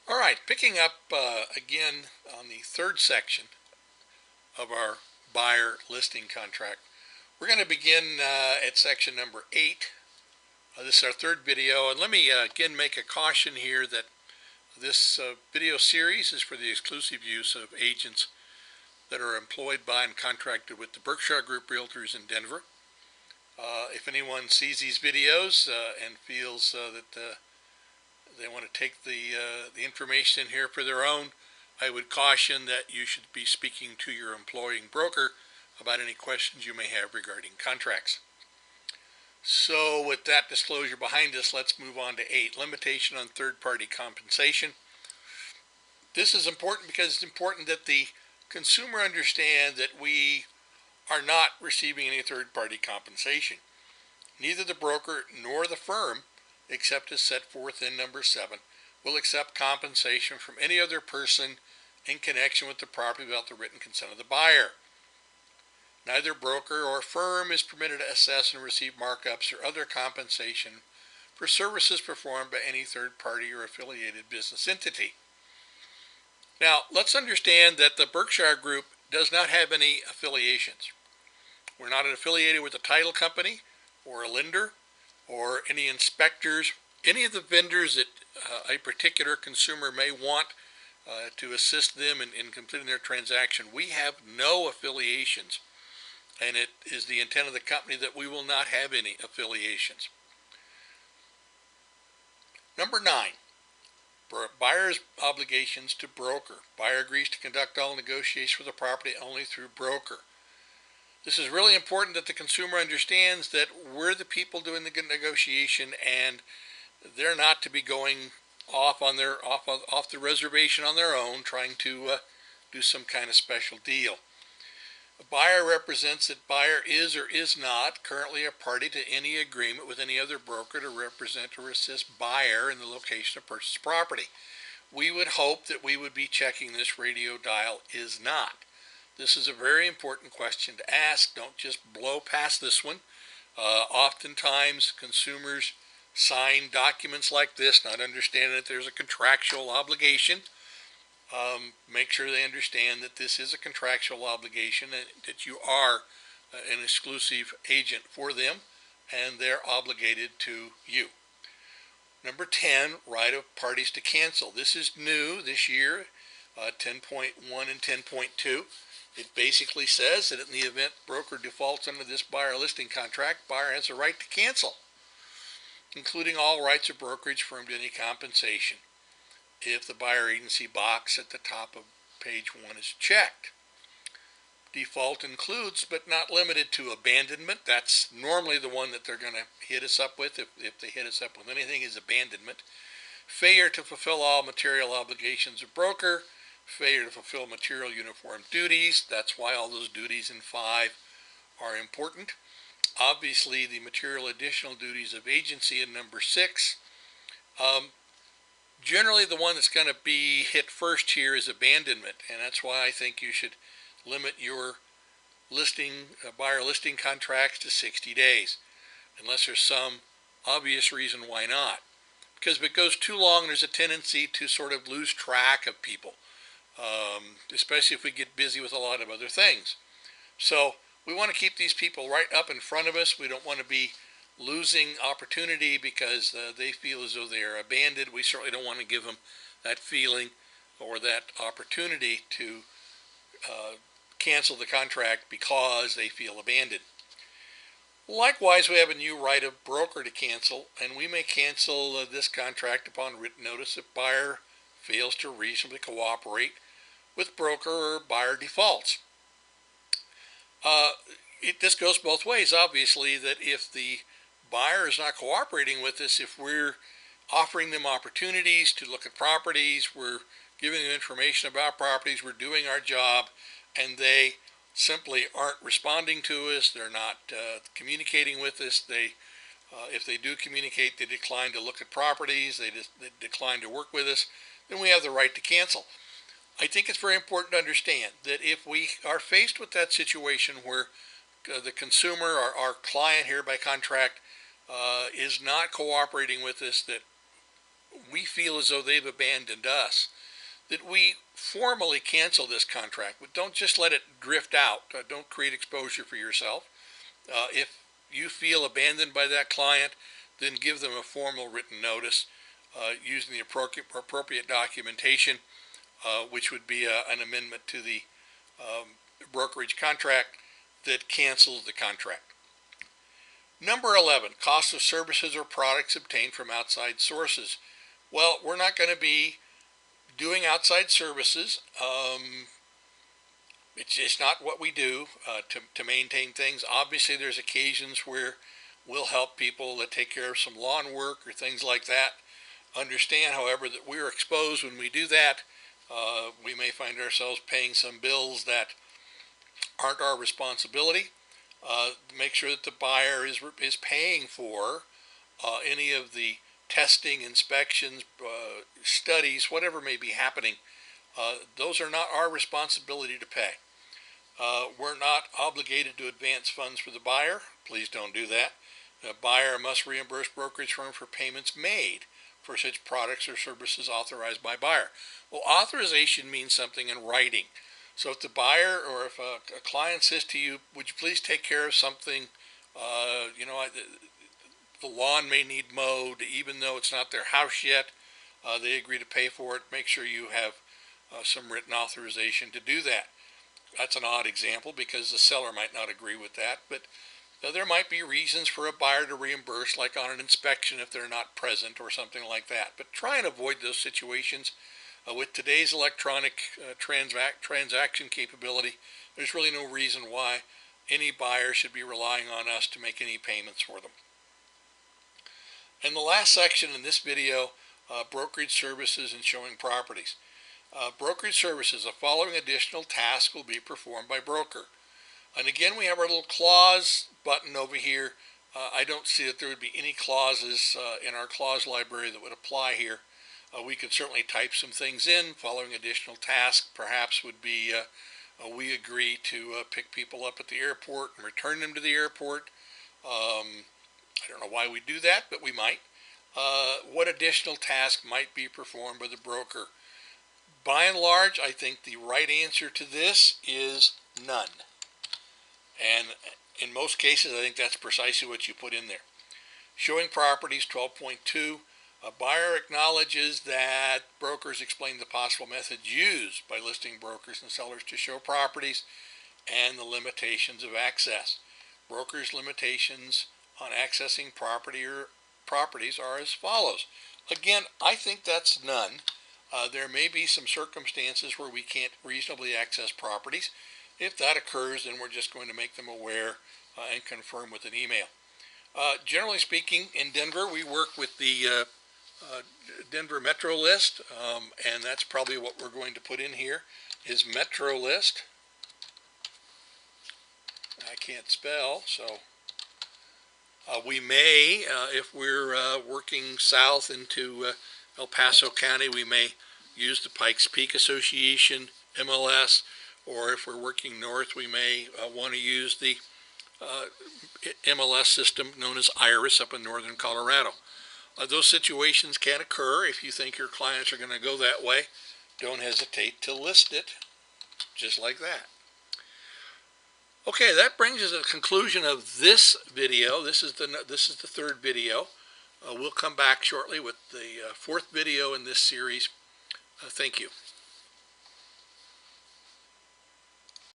All right, picking up again on the third section of our buyer listing contract. We're going to begin at section number 8. This is our third video, and let me again make a caution here that this video series is for the exclusive use of agents that are employed by and contracted with the Berkshire Group Realtors in Denver. If anyone sees these videos and feels that they want to take the information in here for their own, I would caution that you should be speaking to your employing broker about any questions you may have regarding contracts. So with that disclosure behind us, let's move on to 8, limitation on third-party compensation. This is important because it's important that the consumer understand that we are not receiving any third-party compensation. Neither the broker nor the firm, except as set forth in number 7, will accept compensation from any other person in connection with the property without the written consent of the buyer. Neither broker or firm is permitted to assess and receive markups or other compensation for services performed by any third party or affiliated business entity. Now, let's understand that the Berkshire Group does not have any affiliations. We're not affiliated with a title company or a lender or any inspectors, any of the vendors that a particular consumer may want to assist them in completing their transaction. We have no affiliations, and it is the intent of the company that we will not have any affiliations. Number 9, buyer's obligations to broker. Buyer agrees to conduct all negotiations for the property only through broker. This is really important that the consumer understands that we're the people doing the negotiation, and they're not to be going off the reservation on their own, trying to do some kind of special deal. A buyer represents that buyer is or is not currently a party to any agreement with any other broker to represent or assist buyer in the location of purchased property. We would hope that we would be checking this radio dial is not. This is a very important question to ask. Don't just blow past this one. Oftentimes consumers sign documents like this not understanding that there's a contractual obligation. Make sure they understand that this is a contractual obligation and that you are an exclusive agent for them and they're obligated to you. Number 10, right of parties to cancel. This is new this year, 10.1 and 10.2. It basically says that in the event broker defaults under this buyer listing contract, buyer has a right to cancel, including all rights of brokerage firm to any compensation, if the buyer agency box at the top of page 1 is checked. Default includes, but not limited to, abandonment. That's normally the one that they're going to hit us up with, if they hit us up with anything, is abandonment. Failure to fulfill all material obligations of broker. Failure to fulfill material uniform duties. That's why all those duties in 5 are important. Obviously, the material additional duties of agency in number 6. Generally, the one that's going to be hit first here is abandonment, and that's why I think you should limit your buyer listing contracts to 60 days, unless there's some obvious reason why not. Because if it goes too long, there's a tendency to sort of lose track of people, especially if we get busy with a lot of other things. So we want to keep these people right up in front of us. We don't want to be losing opportunity because they feel as though they are abandoned. We certainly don't want to give them that feeling or that opportunity to cancel the contract because they feel abandoned. Likewise, we have a new right of broker to cancel, and we may cancel this contract upon written notice if buyer fails to reasonably cooperate with broker or buyer defaults. This goes both ways, obviously, that if the buyer is not cooperating with us, if we're offering them opportunities to look at properties, we're giving them information about properties, we're doing our job, and they simply aren't responding to us, they're not communicating with us, if they do communicate, they decline to look at properties, they decline to work with us, then we have the right to cancel. I think it's very important to understand that if we are faced with that situation where the consumer, our client here by contract, is not cooperating with us, that we feel as though they've abandoned us, that we formally cancel this contract. But don't just let it drift out. Don't create exposure for yourself. If you feel abandoned by that client, then give them a formal written notice using the appropriate documentation, which would be an amendment to the brokerage contract that cancels the contract. Number 11, cost of services or products obtained from outside sources. Well, we're not going to be doing outside services. It's just not what we do to maintain things. Obviously, there's occasions where we'll help people that take care of some lawn work or things like that. Understand, however, that we're exposed when we do that. We may find ourselves paying some bills that aren't our responsibility. Make sure that the buyer is paying for any of the testing, inspections, studies, whatever may be happening. Those are not our responsibility to pay. We're not obligated to advance funds for the buyer. Please don't do that. The buyer must reimburse brokerage firm for payments made for such products or services authorized by buyer. Well, authorization means something in writing. So if the buyer or if a client says to you, would you please take care of something, the lawn may need mowed, even though it's not their house yet, they agree to pay for it, make sure you have some written authorization to do that. That's an odd example because the seller might not agree with that, but there might be reasons for a buyer to reimburse, like on an inspection if they're not present or something like that. But try and avoid those situations. With today's electronic transaction capability, there's really no reason why any buyer should be relying on us to make any payments for them. And the last section in this video, brokerage services and showing properties. Brokerage services, the following additional tasks will be performed by broker. And again, we have our little clause button over here. I don't see that there would be any clauses in our clause library that would apply here. We could certainly type some things in. Following additional tasks perhaps would be we agree to pick people up at the airport and return them to the airport. I don't know why we do that, but we might. What additional task might be performed by the broker? By and large, I think the right answer to this is none. And in most cases, I think that's precisely what you put in there. Showing properties, 12.2. A buyer acknowledges that brokers explain the possible methods used by listing brokers and sellers to show properties and the limitations of access. Brokers' limitations on accessing properties are as follows. Again, I think that's none. There may be some circumstances where we can't reasonably access properties. If that occurs, then we're just going to make them aware and confirm with an email. Generally speaking, in Denver, we work with the Denver Metro List, and that's probably what we're going to put in here is Metro List. I can't spell, so we may, if we're working south into El Paso County, we may use the Pikes Peak Association MLS, or if we're working north, we may want to use the MLS system known as IRIS up in northern Colorado. Those situations can occur. If you think your clients are going to go that way, don't hesitate to list it, just like that. Okay, that brings us to the conclusion of this video. This is the third video. We'll come back shortly with the fourth video in this series. Thank you.